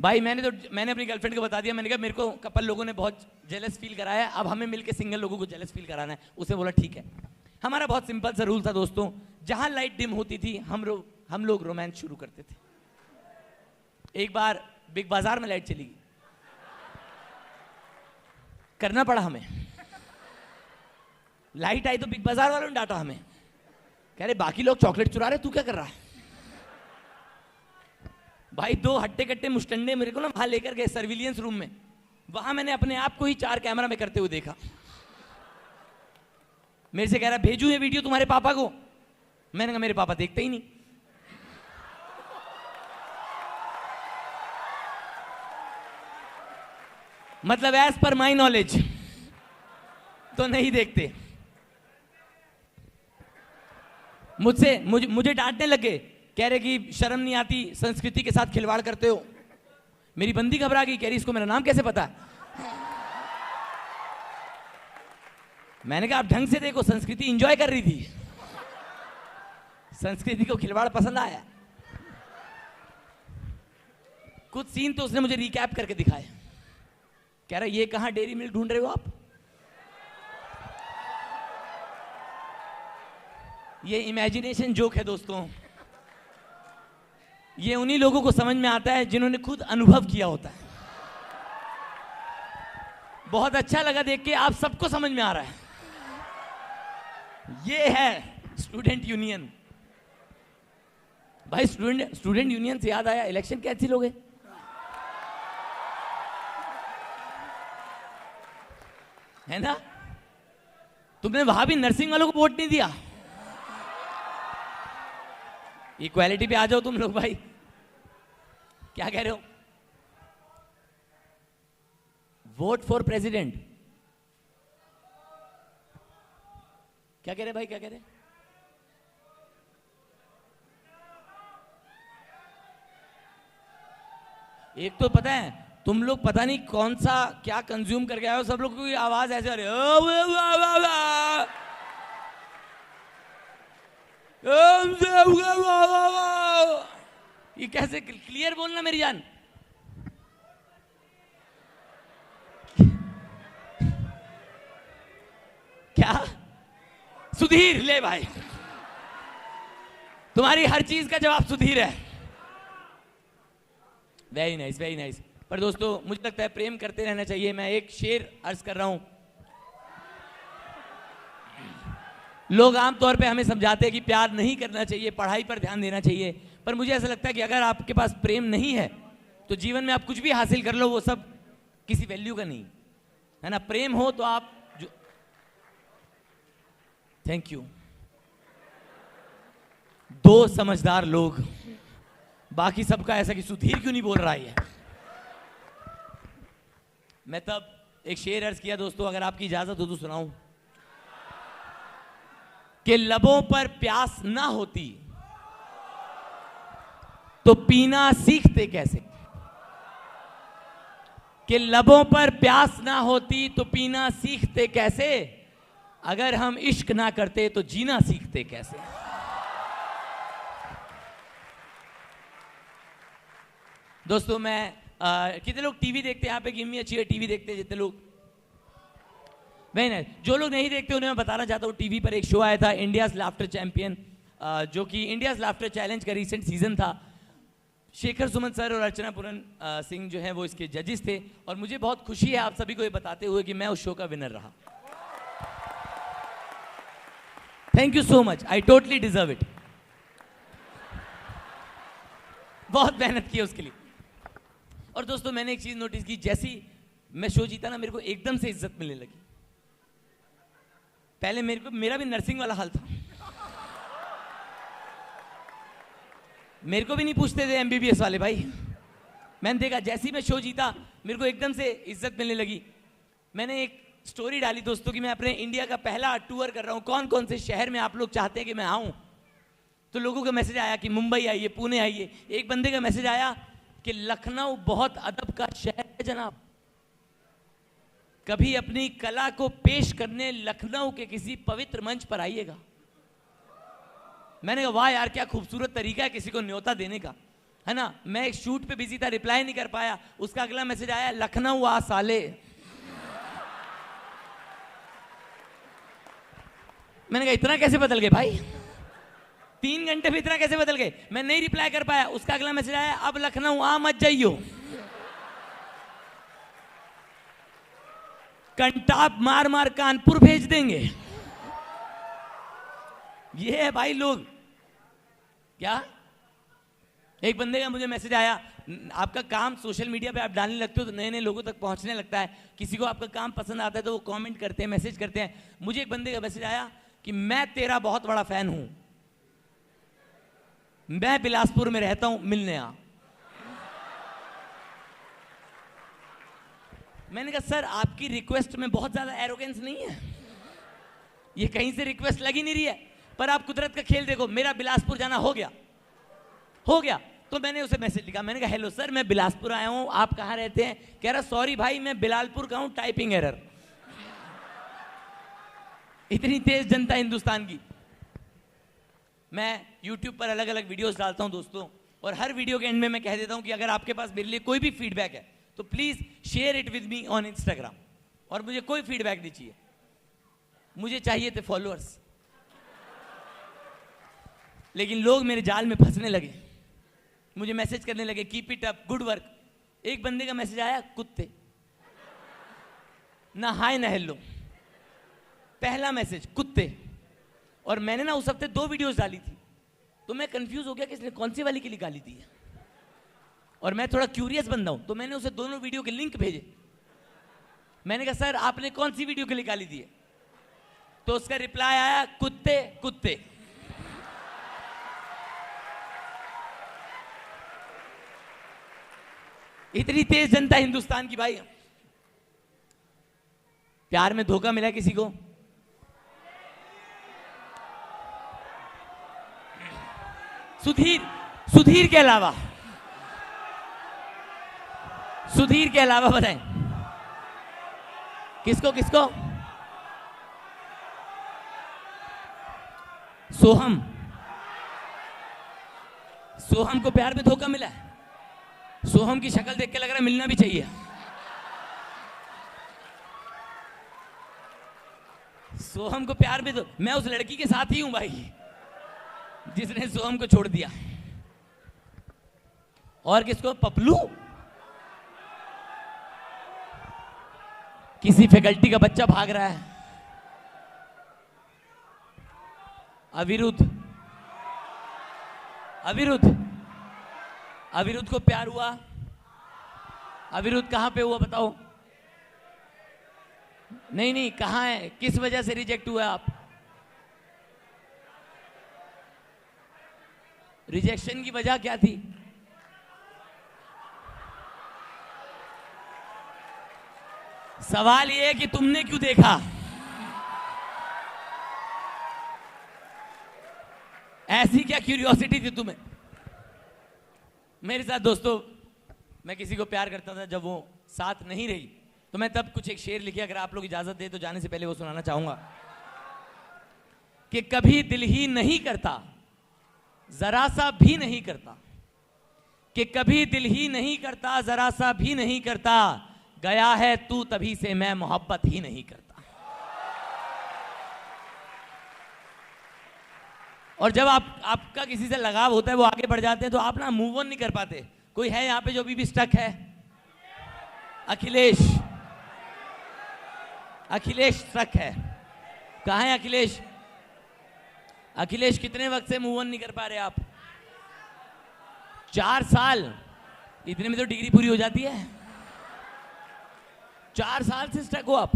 भाई मैंने अपनी गर्लफ्रेंड को बता दिया, मैंने कहा मेरे को कपल लोगों ने बहुत जेलस फील कराया, अब हमें मिलके सिंगल लोगों को जेलस फील कराना है। उसने बोला ठीक है। हमारा बहुत सिंपल सा रूल था दोस्तों, जहां लाइट डिम होती थी हम लोग रोमांस शुरू करते थे। एक बार बिग बाजार में लाइट चली गई, करना पड़ा हमें। लाइट आई तो बिग बाजार वालों ने डांटा हमें, कह रहे बाकी लोग चॉकलेट चुरा रहे, तू क्या कर रहा है। भाई 2 हट्टे कट्टे मुस्टंडे मेरे को ना वहां लेकर गए सर्विलियंस रूम में, वहां मैंने अपने आप को ही 4 कैमरा में करते हुए देखा। मेरे से कह रहा भेजूं ये वीडियो तुम्हारे पापा को, मैंने कहा मेरे पापा देखते ही नहीं। मतलब एज पर माई नॉलेज तो नहीं देखते। मुझे डांटने लगे, कह रहे कि शर्म नहीं आती, संस्कृति के साथ खिलवाड़ करते हो। मेरी बंदी घबरा गई, कह रही इसको मेरा नाम कैसे पता है। मैंने कहा आप ढंग से देखो, संस्कृति एंजॉय कर रही थी, संस्कृति को खिलवाड़ पसंद आया। कुछ सीन तो उसने मुझे रिकैप करके दिखाए, कह रहा ये कहां डेयरी मिल्क ढूंढ रहे हो आप। ये इमेजिनेशन जोक है दोस्तों, ये उन्हीं लोगों को समझ में आता है जिन्होंने खुद अनुभव किया होता है। बहुत अच्छा लगा देख के, आप सबको समझ में आ रहा है। ये है स्टूडेंट यूनियन। भाई स्टूडेंट यूनियन से याद आया, इलेक्शन कैंसिल हो गए। है ना, तुमने वहां भी नर्सिंग वालों को वोट नहीं दिया। इक्वालिटी पे आ जाओ तुम लोग भाई, क्या कह रहे हो। वोट फॉर प्रेसिडेंट, क्या कह रहे भाई, क्या कह रहे। एक तो पता है तुम लोग पता नहीं कौन सा क्या कंज्यूम करके आए हो, सब लोग की आवाज ऐसे आ रही है। ये कैसे क्लियर बोलना मेरी जान। क्या सुधीर, ले भाई तुम्हारी हर चीज का जवाब सुधीर है। Very nice, very nice. पर दोस्तों मुझे लगता है प्रेम करते रहना चाहिए। मैं एक शेर अर्ज कर रहा हूं। लोग आमतौर पे हमें समझाते हैं कि प्यार नहीं करना चाहिए, पढ़ाई पर ध्यान देना चाहिए, पर मुझे ऐसा लगता है कि अगर आपके पास प्रेम नहीं है तो जीवन में आप कुछ भी हासिल कर लो वो सब किसी वैल्यू का नहीं है ना। प्रेम हो तो आप जो, थैंक यू। 2 समझदार लोग, बाकी सबका ऐसा कि सुधीर क्यों नहीं बोल रहा है। मैं तब एक शेर अर्ज किया दोस्तों, अगर आपकी इजाजत हो तो सुनाऊं। कि लबों पर प्यास ना होती तो पीना सीखते कैसे। कि लबों पर प्यास ना होती तो पीना सीखते कैसे, अगर हम इश्क ना करते तो जीना सीखते कैसे। दोस्तों मैं कितने लोग टीवी देखते हैं यहाँ पे, गिव मी अ चीयर। टीवी देखते हैं जितने लोग, नहीं नहीं, जो लोग नहीं देखते उन्हें मैं बताना चाहता हूँ, टीवी पर एक शो आया था इंडियाज लाफ्टर चैंपियन, जो कि इंडियाज लाफ्टर चैलेंज का रीसेंट सीजन था। शेखर सुमन सर और अर्चना पूरन सिंह जो हैं वो इसके जजेस थे, और मुझे बहुत खुशी है आप सभी को ये बताते हुए कि मैं उस शो का विनर रहा। Thank you so much, I totally deserve it. बहुत मेहनत की उसके लिए। और दोस्तों मैंने एक चीज नोटिस की, जैसी मैं शो जीता ना मेरे को एकदम से इज्जत मिलने लगी। पहले मेरा भी नर्सिंग वाला हाल था, मेरे को भी नहीं पूछते थे एमबीबीएस वाले भाई। मैंने देखा जैसे ही मैं शो जीता मेरे को एकदम से इज्जत मिलने लगी। मैंने एक स्टोरी डाली दोस्तों कि मैं अपने इंडिया का पहला टूर कर रहा हूँ, कौन कौन से शहर में आप लोग चाहते हैं कि मैं आऊँ। तो लोगों का मैसेज आया कि मुंबई आइए, पुणे आइए। एक बंदे का मैसेज आया कि लखनऊ बहुत अदब का शहर है जनाब, कभी अपनी कला को पेश करने लखनऊ के किसी पवित्र मंच पर आइएगा। मैंने कहा वाह यार क्या खूबसूरत तरीका है किसी को न्योता देने का। है ना। मैं एक शूट पे बिजी था, रिप्लाई नहीं कर पाया। उसका अगला मैसेज आया, लखनऊ आ साले। मैंने कहा इतना कैसे बदल गए भाई, 3 घंटे में इतना कैसे बदल गए। मैं नहीं रिप्लाई कर पाया। उसका अगला मैसेज आया, अब लखनऊ आ मत जाइयो, कंटाप मार मार कानपुर भेज देंगे। ये है भाई लोग। क्या एक बंदे का मुझे मैसेज आया, आपका काम सोशल मीडिया पे आप डालने लगते हो तो नए नए लोगों तक पहुंचने लगता है, किसी को आपका काम पसंद आता है तो वो कमेंट करते हैं, मैसेज करते हैं। मुझे एक बंदे का मैसेज आया कि मैं तेरा बहुत बड़ा फैन हूं, मैं बिलासपुर में रहता हूं, मिलने आ। मैंने कहा सर आपकी रिक्वेस्ट में बहुत ज्यादा एरोगेंस नहीं है, ये कहीं से रिक्वेस्ट लगी नहीं रही है, पर आप कुदरत का खेल देखो, मेरा बिलासपुर जाना हो गया। तो मैंने उसे मैसेज लिखा, मैंने कहा हेलो सर मैं बिलासपुर आया हूं, आप कहां रहते हैं। कह रहा सॉरी भाई मैं बिलालपुर का हूं, टाइपिंग एरर। इतनी तेज जनता हिंदुस्तान की। मैं YouTube पर अलग अलग वीडियोस डालता हूं दोस्तों, और हर वीडियो के एंड में मैं कह देता हूं कि अगर आपके पास मेरे लिए कोई भी फीडबैक है तो please share it with me on Instagram। और मुझे कोई फीडबैक नहीं चाहिए, मुझे चाहिए थे फॉलोअर्स। लेकिन लोग मेरे जाल में फंसने लगे, मुझे मैसेज करने लगे keep it up, good work. एक बंदे का मैसेज आया, कुत्ते, ना हाय ना हेलो, पहला मैसेज कुत्ते। और मैंने ना उस हफ्ते 2 वीडियोस डाली थी, तो मैं कंफ्यूज हो गया कि इसने कौन सी वाली के लिए गाली दी है, और मैं थोड़ा क्यूरियस बंदा हूं, तो मैंने उसे दोनों वीडियो के लिंक भेजे। मैंने कहा सर आपने कौन सी वीडियो के लिए गाली दी है, तो उसका रिप्लाई आया कुत्ते कुत्ते। इतनी तेज जनता हिंदुस्तान की भाई। प्यार में धोखा मिला किसी को? सुधीर के अलावा, सुधीर के अलावा बताएं किसको किसको? सोहम को प्यार में धोखा मिला है। सोहम की शक्ल देख के लग रहा है मिलना भी चाहिए। सोहम को प्यार में तो मैं उस लड़की के साथ ही हूं भाई जिसने सोहम को छोड़ दिया। और किसको? पपलू, किसी फैकल्टी का बच्चा भाग रहा है। अविरुद्ध को प्यार हुआ। अविरुद्ध कहां पे हुआ बताओ? नहीं कहां है, किस वजह से रिजेक्ट हुआ आप? रिजेक्शन की वजह क्या थी? सवाल यह है कि तुमने क्यों देखा? ऐसी क्या क्यूरियोसिटी थी तुम्हें? मेरे साथ दोस्तों, मैं किसी को प्यार करता था, जब वो साथ नहीं रही तो मैं तब कुछ एक शेर लिखे, अगर आप लोग इजाजत दे तो जाने से पहले वो सुनाना चाहूंगा कि कभी दिल ही नहीं करता, जरा सा भी नहीं करता, कि कभी दिल ही नहीं करता, जरा सा भी नहीं करता, गया है तू तभी से मैं मोहब्बत ही नहीं करता। और जब आपका किसी से लगाव होता है, वो आगे बढ़ जाते हैं, तो आप ना मूव ऑन नहीं कर पाते। कोई है यहां पे जो अभी भी स्टक है? अखिलेश स्टक है। कहां है अखिलेश? अखिलेश कितने वक्त से मूव ऑन नहीं कर पा रहे आप? 4 साल। इतने में तो डिग्री पूरी हो जाती है। 4 साल से स्टक हो आप।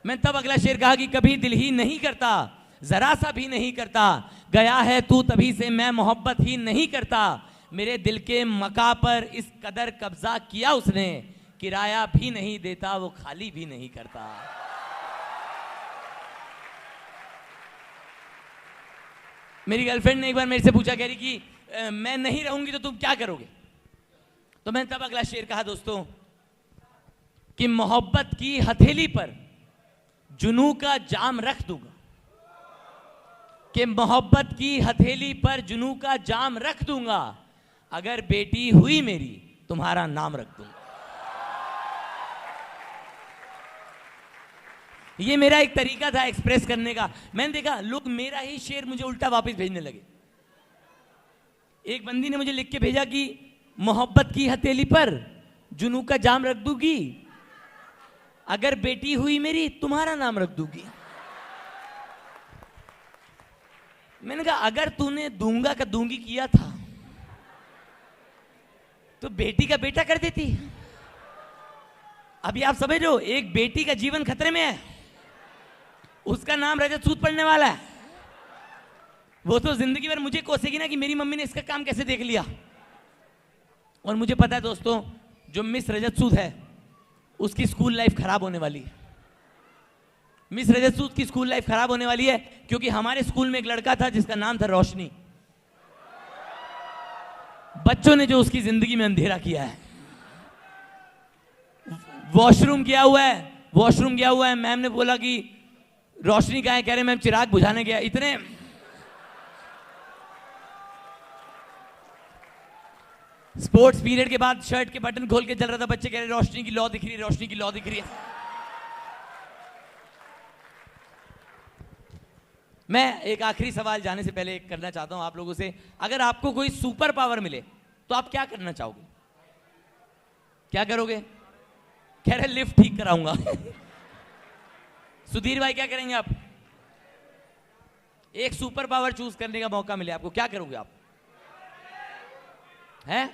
मैं तब अगला शेर कहा कि कभी दिल ही नहीं करता, जरा सा भी नहीं करता, गया है तू तभी से मैं मोहब्बत ही नहीं करता, मेरे दिल के मका पर इस कदर कब्जा किया उसने, किराया भी नहीं देता, वो खाली भी नहीं करता। मेरी गर्लफ्रेंड ने एक बार मेरे से पूछा, कह रही कि मैं नहीं रहूंगी तो तुम क्या करोगे? तो मैंने तब अगला शेर कहा दोस्तों कि मोहब्बत की हथेली पर जुनू का जाम रख दूंगा, कि मोहब्बत की हथेली पर जुनू का जाम रख दूंगा, अगर बेटी हुई मेरी तुम्हारा नाम रख दूंगा। ये मेरा एक तरीका था एक्सप्रेस करने का। मैंने देखा लोग मेरा ही शेर मुझे उल्टा वापस भेजने लगे। एक बंदी ने मुझे लिख के भेजा कि मोहब्बत की हथेली पर जुनू का जाम रख दूंगी, अगर बेटी हुई मेरी तुम्हारा नाम रख दूंगी। मैंने कहा अगर तूने दूंगा का दूंगी किया था तो बेटी का बेटा कर देती। अभी आप समझ रहे हो, एक बेटी का जीवन खतरे में है, उसका नाम रजत सूद पड़ने वाला है। वो तो जिंदगी भर मुझे कोसेगी ना कि मेरी मम्मी ने इसका काम कैसे देख लिया। और मुझे पता है दोस्तों, जो मिस रजत सूद है उसकी स्कूल लाइफ खराब होने वाली है। मिस रजत सूद की स्कूल लाइफ खराब होने वाली है क्योंकि हमारे स्कूल में एक लड़का था जिसका नाम था रोशनी। बच्चों ने जो उसकी जिंदगी में अंधेरा किया है। वॉशरूम गया हुआ है, मैम ने बोला कि रोशनी कहाँ है, कह रहे मैम चिराग बुझाने गया। इतने स्पोर्ट्स पीरियड के बाद शर्ट के बटन खोल के चल रहा था, बच्चे कह रहे रोशनी की लौ दिख रही है, रोशनी की लौ दिख रही है। मैं एक आखिरी सवाल जाने से पहले करना चाहता हूं आप लोगों से, अगर आपको कोई सुपर पावर मिले तो आप क्या करना चाहोगे? क्या करोगे? कह रहे लिफ्ट ठीक कराऊंगा। सुधीर भाई क्या करेंगे आप? एक सुपर पावर चूज करने का मौका मिले आपको, क्या करोगे आप? हैं?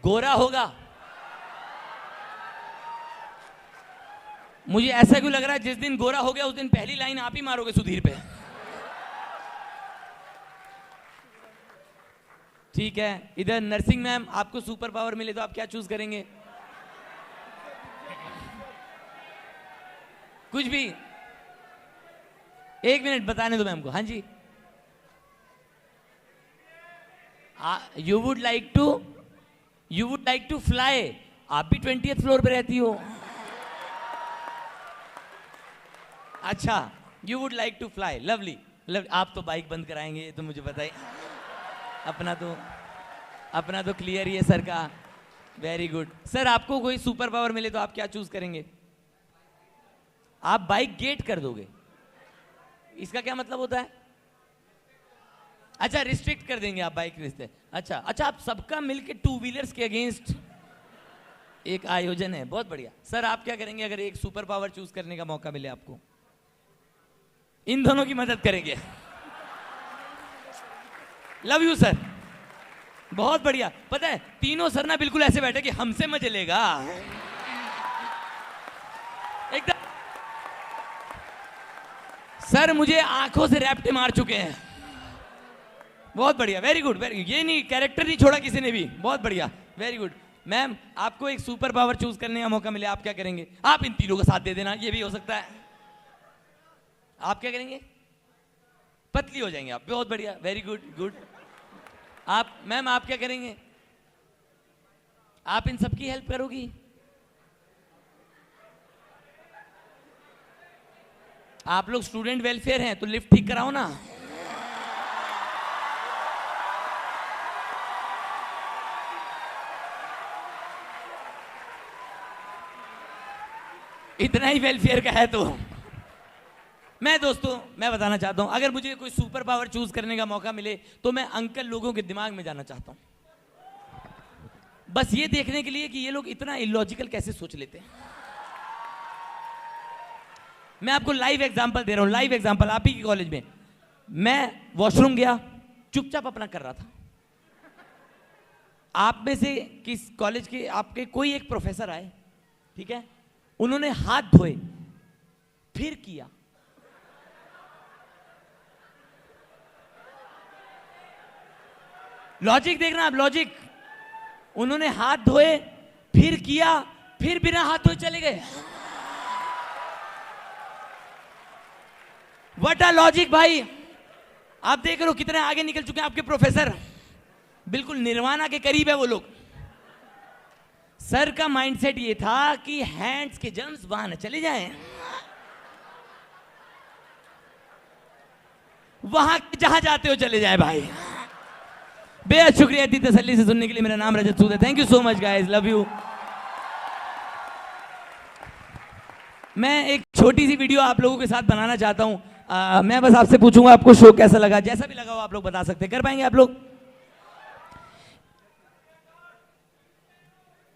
गोरा होगा? मुझे ऐसा क्यों लग रहा है जिस दिन गोरा हो गया उस दिन पहली लाइन आप ही मारोगे सुधीर पे। ठीक है, इधर नर्सिंग मैम, आपको सुपर पावर मिले तो आप क्या चूज करेंगे? कुछ भी? एक मिनट बताने दो मैम को। हाँ जी, you would like to fly. आप भी 20th फ्लोर पे रहती हो? अच्छा, you would like to fly, lovely. आप तो बाइक बंद कराएंगे, ये तो मुझे पता ही। अपना तो क्लियर ही है सर का। वेरी गुड सर, आपको कोई सुपर पावर मिले तो आप क्या चूज करेंगे? आप बाइक गेट कर दोगे। इसका क्या मतलब होता है? अच्छा, रिस्ट्रिक्ट कर देंगे आप बाइक रिश्ते। अच्छा, आप सबका मिलके 2 व्हीलर्स के अगेंस्ट एक आयोजन है, बहुत बढ़िया। सर आप क्या करेंगे अगर एक सुपर पावर चूज करने का मौका मिले आपको? इन दोनों की मदद करेंगे। लव यू सर, बहुत बढ़िया। पता है तीनों सर ना बिल्कुल ऐसे बैठे कि हमसे मजे लेगा एकदम। सर मुझे आंखों से रैप्टे मार चुके हैं। बहुत बढ़िया, वेरी गुड, वेरी गुड। ये नहीं, कैरेक्टर नहीं छोड़ा किसी ने भी, बहुत बढ़िया, वेरी गुड। मैम आपको एक सुपर पावर चूज करने का मौका मिले, आप क्या करेंगे? आप इन तीनों का साथ दे देना, ये भी हो सकता है। आप क्या करेंगे? पतली हो जाएंगे आप, बहुत बढ़िया, वेरी गुड, गुड। आप मैम आप क्या करेंगे? आप इन सबकी हेल्प करोगी? आप लोग स्टूडेंट वेलफेयर हैं तो लिफ्ट ठीक कराओ ना। इतना ही वेलफेयर का है तो। मैं दोस्तों मैं बताना चाहता हूं, अगर मुझे कोई सुपर पावर चूज करने का मौका मिले तो मैं अंकल लोगों के दिमाग में जाना चाहता हूं, बस ये देखने के लिए कि ये लोग इतना इलॉजिकल कैसे सोच लेते हैं। मैं आपको लाइव एग्जांपल दे रहा हूं, लाइव एग्जांपल। आप ही के कॉलेज में मैं वॉशरूम गया, चुपचाप अपना कर रहा था। आप में से किस कॉलेज के आपके कोई एक प्रोफेसर आए, ठीक है, उन्होंने हाथ धोए, फिर किया। लॉजिक देखना आप, लॉजिक। उन्होंने हाथ धोए, फिर किया, फिर बिना हाथ धोए चले गए। व्हाट अ लॉजिक भाई। आप देख रहे हो कितने आगे निकल चुके हैं आपके प्रोफेसर, बिल्कुल निर्वाणा के करीब है वो लोग। सर का माइंडसेट ये था कि हैंड्स के जर्म्स वहां न चले जाएं, वहां जहां जाते हो चले जाए भाई। बेहद शुक्रिया इतनी तसल्ली से सुनने के लिए। मेरा नाम रजत सूद है। Thank you so much guys, love you. मैं एक छोटी सी वीडियो आप लोगों के साथ बनाना चाहता हूं। मैं बस आपसे पूछूंगा आपको शो कैसा लगा, जैसा भी लगा हो आप लोग बता सकते हैं। कर पाएंगे आप लोग?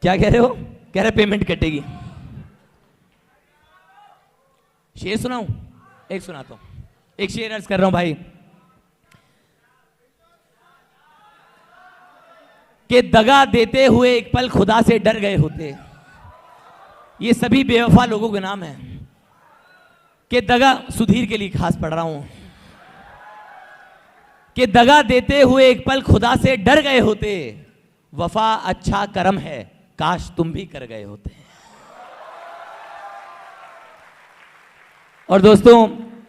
क्या कह रहे हो? कह रहे पेमेंट कटेगी। शेर सुनाऊं? एक सुनाता हूं, एक शेर अर्ज कर रहा हूं भाई कि दगा देते हुए एक पल खुदा से डर गए होते। ये सभी बेवफा लोगों के नाम है कि दगा, सुधीर के लिए खास पढ़ रहा हूं, कि दगा देते हुए एक पल खुदा से डर गए होते। वफा अच्छा कर्म है, काश तुम भी कर गए होते। और दोस्तों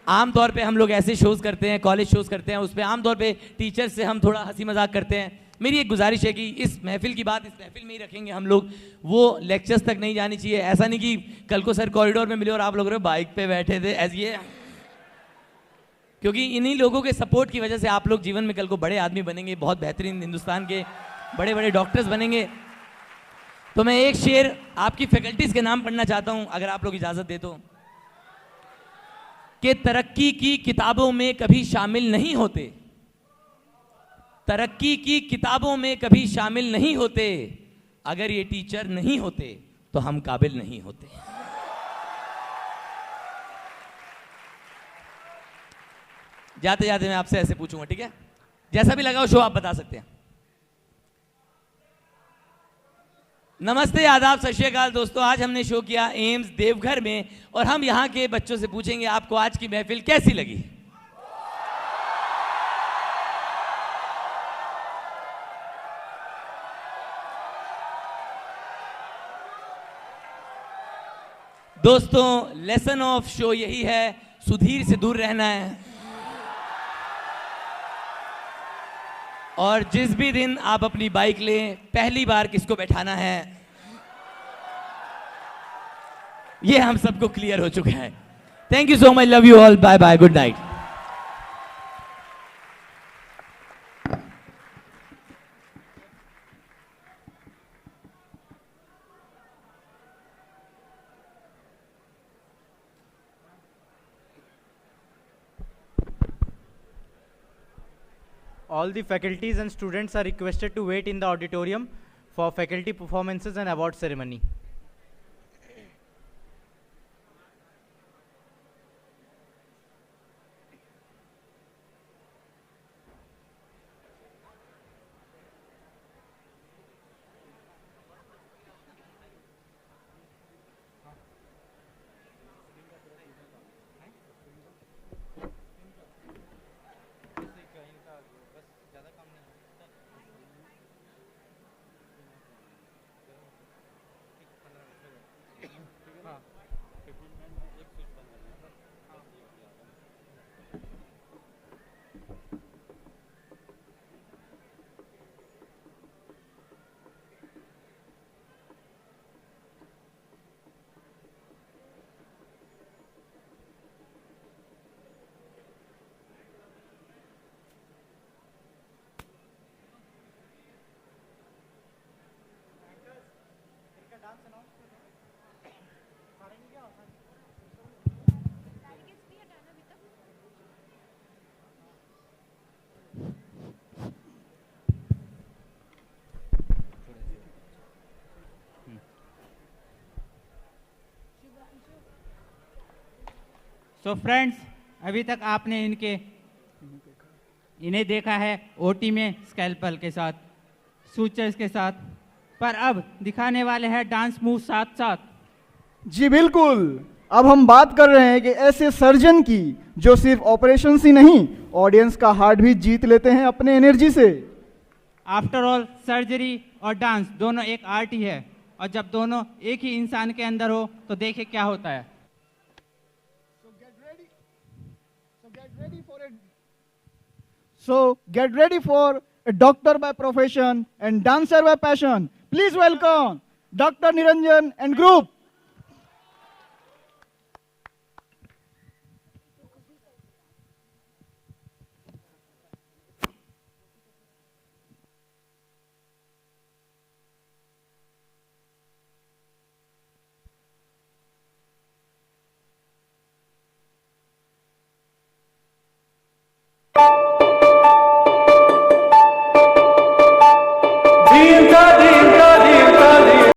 आमतौर पे हम लोग ऐसे शोज करते हैं, कॉलेज शोज करते हैं, उस पे आमतौर पे टीचर से हम थोड़ा हंसी मजाक करते हैं। मेरी एक गुजारिश है कि इस महफिल की बात इस महफिल में ही रखेंगे हम लोग, वो लेक्चर्स तक नहीं जानी चाहिए। ऐसा नहीं कि कल को सर कॉरिडोर में मिले और आप लोग बाइक पे बैठे थे ऐसे ये, क्योंकि इन्हीं लोगों के सपोर्ट की वजह से आप लोग जीवन में कल को बड़े आदमी बनेंगे, बहुत बेहतरीन हिंदुस्तान के बड़े बड़े डॉक्टर्स बनेंगे। तो मैं एक शेर आपकी फैकल्टीज के नाम पढ़ना चाहता हूं, अगर आप लोग इजाजत दे तो। कि तरक्की की किताबों में कभी शामिल नहीं होते, तरक्की की किताबों में कभी शामिल नहीं होते। अगर ये टीचर नहीं होते तो हम काबिल नहीं होते। जाते जाते मैं आपसे ऐसे पूछूंगा, ठीक है? जैसा भी लगा हो शो आप बता सकते हैं। नमस्ते, आदाब, सत श्री अकाल दोस्तों। आज हमने शो किया एम्स देवघर में और हम यहां के बच्चों से पूछेंगे आपको आज की महफिल कैसी लगी। दोस्तों लेसन ऑफ शो यही है, सुधीर से दूर रहना है। और जिस भी दिन आप अपनी बाइक लें, पहली बार किसको बैठाना है ये हम सबको क्लियर हो चुका है। Thank you so much, love you all, bye bye, good night. All the faculties and students are requested to wait in the auditorium for faculty performances and award ceremony. So friends, अभी तक आपने इन्हें देखा है OT में scalpel के साथ, sutures के साथ, पर अब दिखाने वाले हैं डांस मूव साथ साथ। जी बिल्कुल, अब हम बात कर रहे हैं कि ऐसे सर्जन की जो सिर्फ ऑपरेशन ही नहीं, ऑडियंस का हार्ट भी जीत लेते हैं अपने एनर्जी से। आफ्टर ऑल सर्जरी और डांस दोनों एक आर्ट ही है, और जब दोनों एक ही इंसान के अंदर हो तो देखिए क्या होता है। So get ready for a doctor by profession and dancer by passion. Please welcome Dr. Niranjan and group.